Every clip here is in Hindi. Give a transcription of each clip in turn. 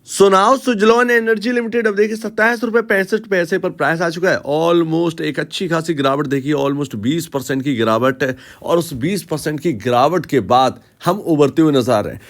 सुनाओ सुजलॉन एनर्जी लिमिटेड अब देखिए 27 रुपये 65 पैसे पर प्राइस आ चुका है। ऑलमोस्ट एक अच्छी खासी गिरावट देखिए, ऑलमोस्ट 20% की गिरावट है। और उस 20% की गिरावट के बाद हम उभरते हुए नजर आ रहे हैं।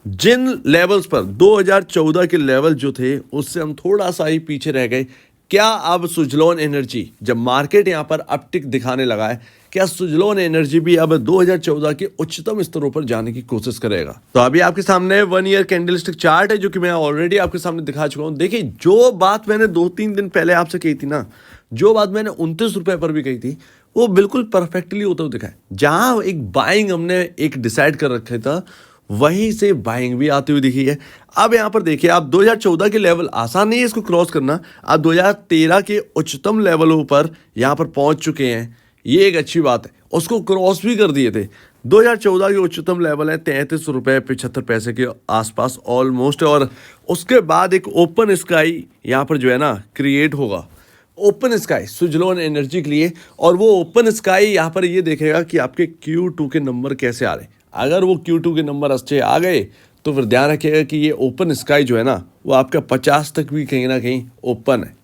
जिन लेवल्स पर 2014 के लेवल जो थे उससे हम थोड़ा सा ही पीछे रह गए। क्या अब सुजलॉन एनर्जी, जब मार्केट यहाँ पर अपटिक दिखाने लगा है, क्या सुजलॉन एनर्जी भी अब 2014 के उच्चतम स्तरों पर जाने की कोशिश करेगा? तो अभी आपके सामने 1 ईयर कैंडलस्टिक चार्ट है जो कि मैं ऑलरेडी आपके सामने दिखा चुका हूं। देखिए, जो बात मैंने 2-3 दिन पहले आपसे कही थी ना, जो बात मैंने 29 रुपए पर भी कही थी, वो बिल्कुल परफेक्टली होता हुआ दिखा है। जहां एक बाइंग हमने एक डिसाइड कर रखा था, वहीं से बाइंग भी आती हुई दिखी है। अब यहां पर देखिए, आप 2014 के लेवल आसान नहीं है इसको क्रॉस करना। आप 2013 के उच्चतम लेवलों पर यहां पर पहुंच चुके हैं, ये एक अच्छी बात है। उसको क्रॉस भी कर दिए थे। 2014 के उच्चतम लेवल है 33 रुपये 75 पैसे के आसपास ऑलमोस्ट। और उसके बाद एक ओपन स्काई यहाँ पर जो है ना क्रिएट होगा, ओपन स्काई सुजलॉन एनर्जी के लिए। और वो ओपन स्काई यहाँ पर ये देखेगा कि आपके Q2 के नंबर कैसे आ रहे हैं। अगर वो Q2 के नंबर अच्छे आ गए तो फिर ध्यान रखिएगा कि ये ओपन स्काई जो है ना, वो आपका 50 तक भी कहीं ना कहीं ओपन है,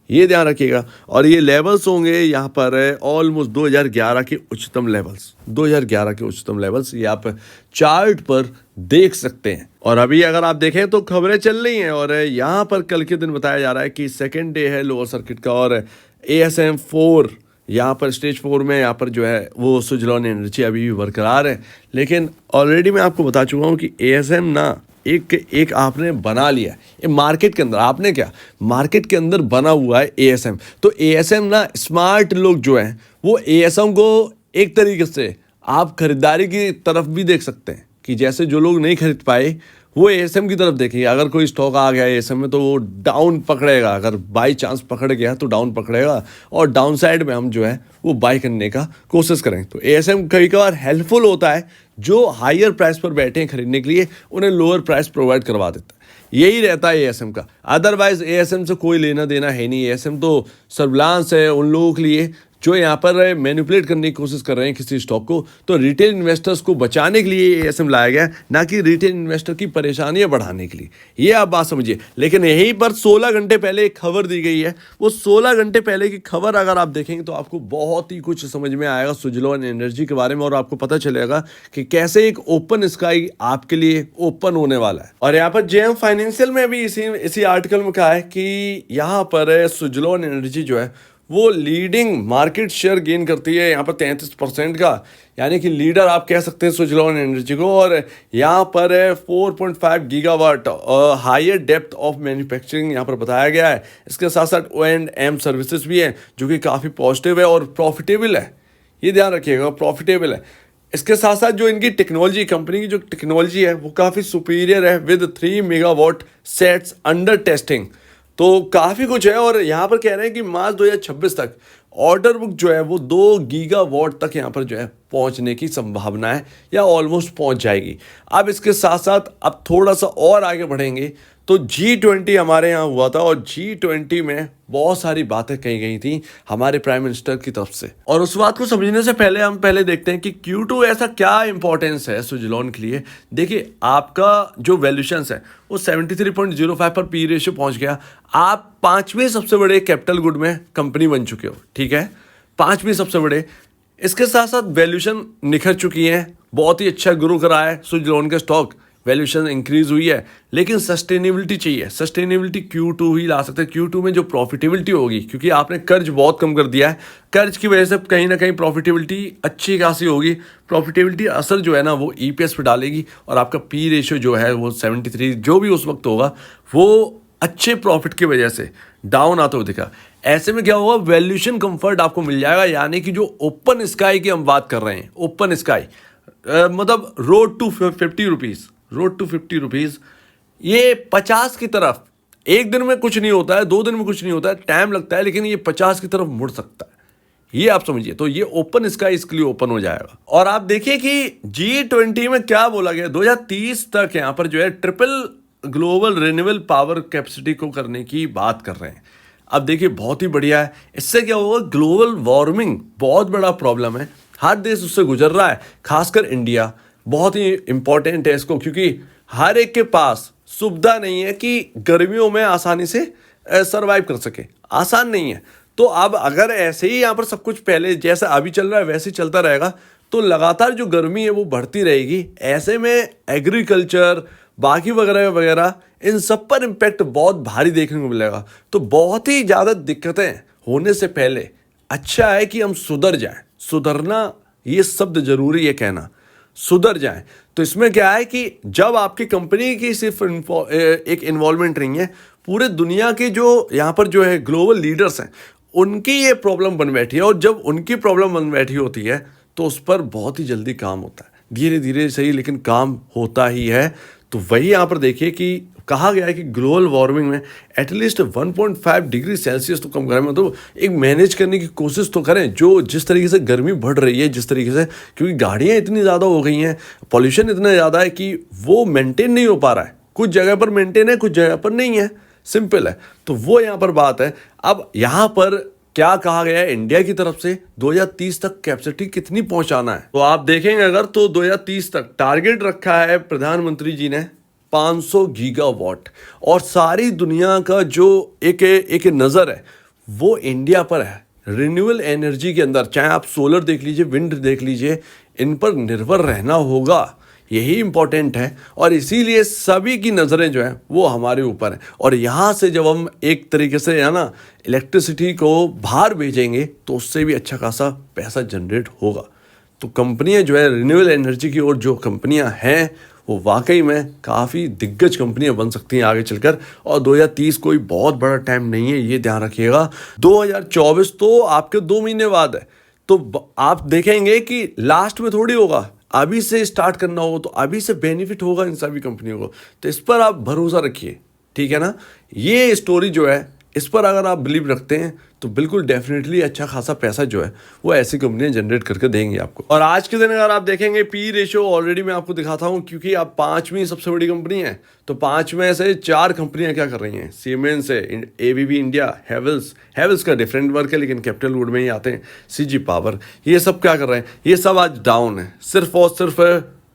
ये ध्यान रखिएगा। और ये लेवल्स होंगे यहाँ पर ऑलमोस्ट 2011 के उच्चतम लेवल्स, 2011 के उच्चतम लेवल्स, ये आप चार्ट पर देख सकते हैं। और अभी अगर आप देखें तो खबरें चल रही हैं और यहाँ पर कल के दिन बताया जा रहा है कि सेकेंड डे है लोअर सर्किट का। और ASM 4 यहाँ पर स्टेज 4 में यहाँ पर जो है वो सुजलॉन एनर्जी अभी भी बरकरार है। लेकिन ऑलरेडी मैं आपको बता चुका हूँ कि ASM ना एक आपने बना लिया है ये मार्केट के अंदर। आपने क्या, मार्केट के अंदर बना हुआ है ASM। तो ASM ना, स्मार्ट लोग जो हैं वो ASM को एक तरीके से आप खरीदारी की तरफ भी देख सकते हैं कि जैसे जो लोग नहीं खरीद पाए वो ASM की तरफ देखेंगे। अगर कोई स्टॉक आ गया ASM में तो वो डाउन पकड़ेगा, अगर बाई चांस पकड़ गया तो डाउन पकड़ेगा और डाउन साइड में हम जो है वो बाई करने का कोशिश करें। तो ASM कई बार हेल्पफुल होता है, जो हायर प्राइस पर बैठे हैं खरीदने के लिए उन्हें लोअर प्राइस प्रोवाइड करवा देता है। यही रहता है ASM का। अदरवाइज ASM से कोई लेना देना है नहीं। ASM तो सर्विलांस है उन लोगों के लिए जो यहाँ पर मैनिपुलेट करने की कोशिश कर रहे हैं किसी स्टॉक को। तो रिटेल इन्वेस्टर्स को बचाने के लिए ASM लाया गया, ना कि रिटेल इन्वेस्टर की परेशानियां बढ़ाने के लिए। ये आप बात समझिए। लेकिन यहीं पर 16 घंटे पहले एक खबर दी गई है। वो 16 घंटे पहले की खबर अगर आप देखेंगे तो आपको बहुत ही कुछ समझ में आएगा सुजलॉन एनर्जी के बारे में। और आपको पता चलेगा कि कैसे एक ओपन स्काई आपके लिए ओपन होने वाला है। और यहाँ पर JM फाइनेंशियल में भी इसी आर्टिकल में कहा है कि यहाँ पर सुजलॉन एनर्जी जो है वो लीडिंग मार्केट शेयर गेन करती है यहाँ पर 33% का, यानी कि लीडर आप कह सकते हैं सुजलॉन एनर्जी को। और यहाँ पर 4.5 gigawatt higher depth of manufacturing यहाँ पर बताया गया है। इसके साथ साथ O&M सर्विसेज भी हैं जो कि काफ़ी पॉजिटिव है और प्रॉफिटेबल है, ये ध्यान रखिएगा, प्रॉफिटेबल है। इसके साथ साथ जो इनकी टेक्नोलॉजी, कंपनी की जो टेक्नोलॉजी है वो काफ़ी सुपीरियर है with 3 megawatt sets under testing. तो काफ़ी कुछ है। और यहाँ पर कह रहे हैं कि मार्च 2026 तक ऑर्डर बुक जो है वो 2 गीगावाट तक यहाँ पर जो है पहुँचने की संभावना है या ऑलमोस्ट पहुँच जाएगी। अब इसके साथ साथ अब थोड़ा सा और आगे बढ़ेंगे तो G20 हमारे यहाँ हुआ था और G20 में बहुत सारी बातें कही गई थी हमारे प्राइम मिनिस्टर की तरफ से। और उस बात को समझने से पहले हम पहले देखते हैं कि Q2 ऐसा क्या इंपॉर्टेंस है सुजलॉन के लिए। देखिए, आपका जो वैल्यूएशन है वो 73.05 पर P रेशियो पहुंच गया। आप 5वें सबसे बड़े कैपिटल गुड में कंपनी बन चुके हो, ठीक है, 5वें सबसे बड़े। इसके साथ साथ वैल्यूएशन निखर चुकी है, बहुत ही अच्छा ग्रो करा है सुजलॉन का स्टॉक, वैल्यूएशन इंक्रीज हुई है। लेकिन सस्टेनेबिलिटी चाहिए, सस्टेनेबिलिटी Q2 ही ला सकते हैं। Q2 में जो प्रॉफिटेबिलिटी होगी, क्योंकि आपने कर्ज बहुत कम कर दिया है, कर्ज की वजह से कहीं ना कहीं प्रॉफिटेबिलिटी अच्छी खासी होगी। प्रॉफिटेबिलिटी असर जो है ना वो EPS पे डालेगी और आपका P रेशियो जो है वो 73 जो भी उस वक्त होगा वो अच्छे प्रॉफिट की वजह से डाउन आता हुआ दिखा। ऐसे में क्या होगा, वैल्यूएशन कंफर्ट आपको मिल जाएगा। यानी कि जो ओपन स्काई की हम बात कर रहे हैं, ओपन स्काई मतलब road to 50 rupees, road to 50 rupees, ये 50 की तरफ एक दिन में कुछ नहीं होता है, 2 दिन में कुछ नहीं होता है, टाइम लगता है, लेकिन ये 50 की तरफ मुड़ सकता है, ये आप समझिए। तो ये ओपन स्काई इसके लिए ओपन हो जाएगा। और आप देखिए कि G20 में क्या बोला गया, 2030 तक यहाँ पर जो है triple global renewable power capacity को करने की बात कर रहे हैं। अब देखिए, बहुत ही बढ़िया है। इससे क्या होगा, ग्लोबल वार्मिंग बहुत बड़ा प्रॉब्लम है, हर देश उससे गुजर रहा है, खासकर इंडिया बहुत ही इंपॉर्टेंट है इसको, क्योंकि हर एक के पास सुविधा नहीं है कि गर्मियों में आसानी से सरवाइव कर सके, आसान नहीं है। तो अब अगर ऐसे ही यहाँ पर सब कुछ पहले जैसा अभी चल रहा है वैसे ही चलता रहेगा तो लगातार जो गर्मी है वो बढ़ती रहेगी। ऐसे में एग्रीकल्चर बाकी वगैरह वगैरह इन सब पर इम्पैक्ट बहुत भारी देखने को मिलेगा। तो बहुत ही ज़्यादा दिक्कतें होने से पहले अच्छा है कि हम सुधर जाएं। सुधरना ये शब्द जरूरी है कहना, सुधर जाएं। तो इसमें क्या है कि जब आपकी कंपनी की सिर्फ एक इन्वॉल्वमेंट नहीं है, पूरे दुनिया के जो यहाँ पर जो है ग्लोबल लीडर्स हैं उनकी ये प्रॉब्लम बन बैठी है। और जब उनकी प्रॉब्लम बन बैठी होती है तो उस पर बहुत ही जल्दी काम होता है, धीरे धीरे सही लेकिन काम होता ही है। तो वही यहाँ पर देखिए कि कहा गया है कि ग्लोबल वार्मिंग में एटलीस्ट 1.5 डिग्री सेल्सियस तो कम करें, मतलब एक मैनेज करने की कोशिश तो करें। जो जिस तरीके से गर्मी बढ़ रही है जिस तरीके से, क्योंकि गाड़ियाँ इतनी ज़्यादा हो गई हैं, पॉल्यूशन इतना ज़्यादा है कि वो मेंटेन नहीं हो पा रहा है। कुछ जगह पर मेंटेन है, कुछ जगह पर नहीं है, सिंपल है। तो वो यहाँ पर बात है। अब यहाँ पर क्या कहा गया है इंडिया की तरफ से 2030 तक कैपेसिटी कितनी पहुंचाना है, तो आप देखेंगे अगर तो 2030 तक टारगेट रखा है प्रधानमंत्री जी ने 500 गीगावाट। और सारी दुनिया का जो एक नज़र है वो इंडिया पर है। रिन्यूएबल एनर्जी के अंदर चाहे आप सोलर देख लीजिए, विंड देख लीजिए, इन पर निर्भर रहना होगा, यही इम्पोर्टेंट है। और इसीलिए सभी की नज़रें जो हैं वो हमारे ऊपर हैं। और यहाँ से जब हम एक तरीके से है ना इलेक्ट्रिसिटी को बाहर भेजेंगे तो उससे भी अच्छा खासा पैसा जनरेट होगा। तो कंपनियां जो है रिन्यूएबल एनर्जी की ओर जो कंपनियां हैं वो वाकई में काफ़ी दिग्गज कंपनियां बन सकती हैं आगे चलकर। और 2030 कोई बहुत बड़ा टाइम नहीं है, ये ध्यान रखिएगा। 2024 तो आपके 2 महीने बाद है। तो आप देखेंगे कि लास्ट में थोड़ी होगा, अभी से स्टार्ट करना होगा तो अभी से बेनिफिट होगा इन सभी कंपनियों को। तो इस पर आप भरोसा रखिए, ठीक है ना। ये स्टोरी जो है इस पर अगर आप बिलीव रखते हैं तो बिल्कुल डेफिनेटली अच्छा खासा पैसा जो है वो ऐसी कंपनियां जनरेट करके देंगी आपको। और आज के दिन अगर आप देखेंगे पी रेशियो ऑलरेडी मैं आपको दिखाता हूं, क्योंकि आप 5वीं सबसे बड़ी कंपनी है। तो 5 में से 4 कंपनियां क्या कर रही हैं, सीमेंस है, एबीबी इंडिया, हैवेल्स का डिफरेंट वर्क है लेकिन कैपिटल गुड में ही आते हैं, सीजी पावर, ये सब क्या कर रहे हैं, ये सब आज डाउन है। सिर्फ और सिर्फ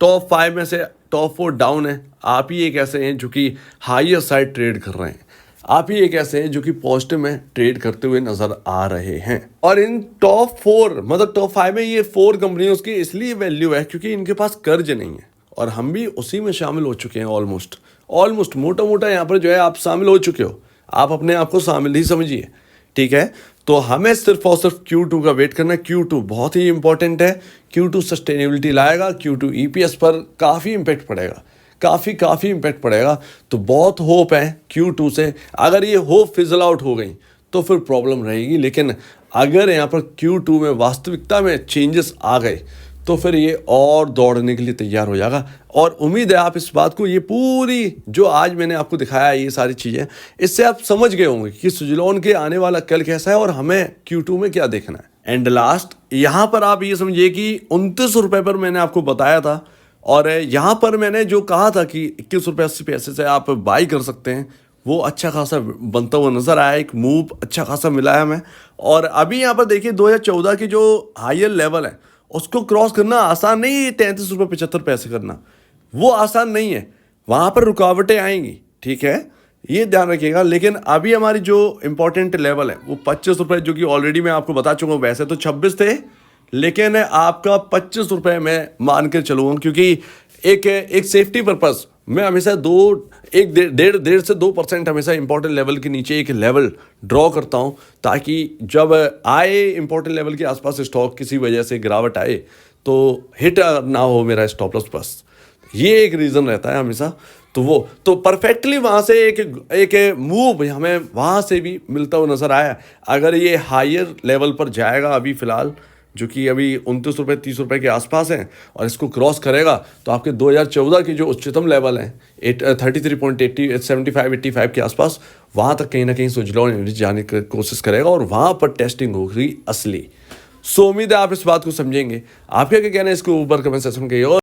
टॉप 5 में से टॉप 4 डाउन है। आप ही एक ऐसे हैं जो कि हायर साइड ट्रेड कर रहे हैं, आप ही एक ऐसे हैं जो कि पॉजिटिव में ट्रेड करते हुए नजर आ रहे हैं। और इन टॉप 4 मतलब टॉप 5 में ये 4 कंपनियों की इसलिए वैल्यू है क्योंकि इनके पास कर्ज नहीं है। और हम भी उसी में शामिल हो चुके हैं, ऑलमोस्ट मोटा मोटा यहाँ पर जो है आप शामिल हो चुके हो। आप अपने आप को शामिल ही समझिए, ठीक है। तो हमें सिर्फ और सिर्फ Q2 का वेट करना है। Q2 बहुत ही इंपॉर्टेंट है। Q2 सस्टेनेबिलिटी लाएगा, Q2 EPS पर काफ़ी इम्पेक्ट पड़ेगा, काफ़ी इम्पैक्ट पड़ेगा। तो बहुत होप है Q2 से। अगर ये होप फिजल आउट हो गई तो फिर प्रॉब्लम रहेगी, लेकिन अगर यहाँ पर Q2 में वास्तविकता में चेंजेस आ गए तो फिर ये और दौड़ने के लिए तैयार हो जाएगा। और उम्मीद है आप इस बात को, ये पूरी जो आज मैंने आपको दिखाया है ये सारी चीज़ें, इससे आप समझ गए होंगे कि सुजलॉन के आने वाला कल कैसा है और हमें Q2 में क्या देखना है। एंड लास्ट यहाँ पर आप ये समझिए कि 29 रुपये पर मैंने आपको बताया था, और यहाँ पर मैंने जो कहा था कि 21 रुपये 80 पैसे से आप बाई कर सकते हैं, वो अच्छा खासा बनता हुआ नज़र आया, एक मूव अच्छा खासा मिला है हमें। और अभी यहाँ पर देखिए 2014 की जो हायर लेवल है उसको क्रॉस करना आसान नहीं है। 33 रुपये 75 पैसे करना वो आसान नहीं है, वहाँ पर रुकावटें आएंगी, ठीक है, ये ध्यान रखिएगा। लेकिन अभी हमारी जो इंपॉर्टेंट लेवल है वो 25 रुपये, जो कि ऑलरेडी मैं आपको बता चुका हूँ। वैसे तो 26 थे लेकिन आपका 25 रुपये में मान के चलूँगा, क्योंकि एक सेफ्टी पर्पस मैं हमेशा डेढ़ से 2% हमेशा इंपॉर्टेंट लेवल के नीचे एक लेवल ड्रॉ करता हूं, ताकि जब आए इंपॉर्टेंट लेवल के आसपास स्टॉक किसी वजह से गिरावट आए तो हिट ना हो मेरा स्टॉप लॉस, बस ये एक रीज़न रहता है हमेशा। तो वो तो परफेक्टली वहाँ से एक मूव हमें वहाँ से भी मिलता हुआ नज़र आया। अगर ये हायर लेवल पर जाएगा अभी फ़िलहाल, जो कि अभी 29 रुपये 30 रुपये के आसपास हैं, और इसको क्रॉस करेगा तो आपके 2014 की जो उच्चतम लेवल है 33.75 के आसपास, वहाँ तक कहीं ना कहीं सुजलॉन एनर्जी जाने की कोशिश करेगा और वहाँ पर टेस्टिंग होगी असली। सो उम्मीद है आप इस बात को समझेंगे। आपका क्या कहना है इसके ऊपर कमेंट सेक्शन में कहिए।